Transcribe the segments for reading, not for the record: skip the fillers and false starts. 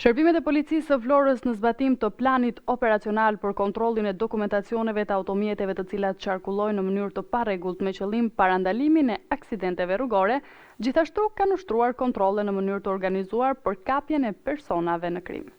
Shërbimet e policisë së Vlorës në zbatim të planit operacional për kontrollin e dokumentacioneve të automjeteve të cilat qarkullojnë në mënyrë të parregullt me qëllim parandalimin e aksidenteve rrugore, gjithashtu kanë ushtruar kontrolle në mënyrë të organizuar për kapjen e personave në krim.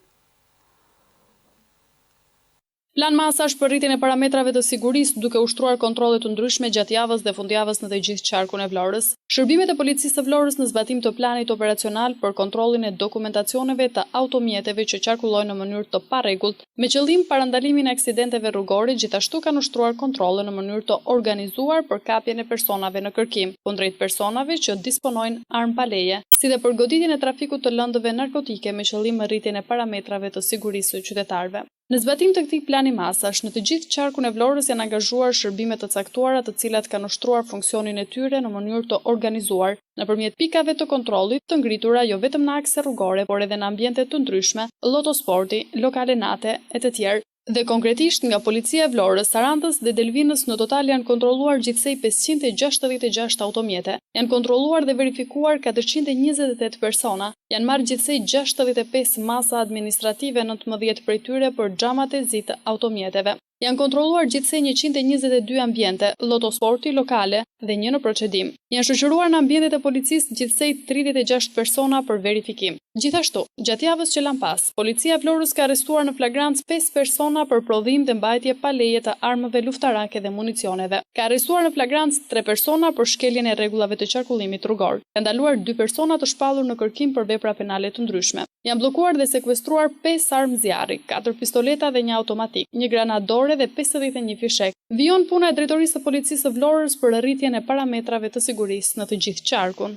Plan masash për rritjen e parametrave të sigurisë duke ushtruar kontrolle të ndryshme gjatë javës dhe fundjavës në të gjithë qarkun e Vlorës. Shërbimet e policisë së Vlorës në zbatim të planit operacional për kontrollin e dokumentacioneve të automjeteve që qarkullojnë në mënyrë të parregullt me qëllim parandalimin e aksidenteve rrugore, gjithashtu kanë ushtruar kontrolle në mënyrë të organizuar për kapjen e personave në kërkim, kundrejt personave që disponojnë armë pa leje, si dhe për goditjen e trafikut të lëndëve narkotike me qëllim rritjen e parametrave të sigurisë së qytetarëve. Në zbatim të këtij plani masash, në të gjithë qarkun e Vlorës janë angazhuar shërbime të caktuara të cilat kanë ushtruar funksionin e tyre në mënyrë të organizuar nëpërmjet pikave të kontrollit të ngritura jo vetëm në akse rrugore, por edhe në ambiente të ndryshme, lotosporti, lokale nate e të tjerë. Dhe konkretisht nga policia e Vlorës, Sarandës dhe Delvinës në total janë kontrolluar gjithsej 566 automjete, janë kontrolluar dhe verifikuar 428 persona, janë marrë gjithsej 65 masa administrative, 19 prej tyre për xhamat e zi të automjeteve. Janë kontrolluar gjithsej 122 ambiente, lotosporti lokale dhe 1 në procedim. Janë shoqëruar në ambientet e policisë gjithsej 36 persona për verifikim. Gjithashtu, gjatë javës që lan pas, policia e Vlorës ka arrestuar në flagrancë 5 persona për prodhim dhe mbajtje pa leje të armëve luftarake dhe municioneve. Ka arrestuar në flagrancë 3 persona për shkeljen e rregullave të qarkullimit rrugor. Ka ndaluar 2 persona të shpallur në kërkim për vepra penale të ndryshme. Janë bllokuar dhe sekuestruar 5 armë zjarri, 4 pistoleta dhe 1 automatik, 1 granadore dhe 51 fishek. Vijon puna e drejtorisë së policisë së Vlorës për rritjen e parametrave të sigurisë në të gjithë qarkun.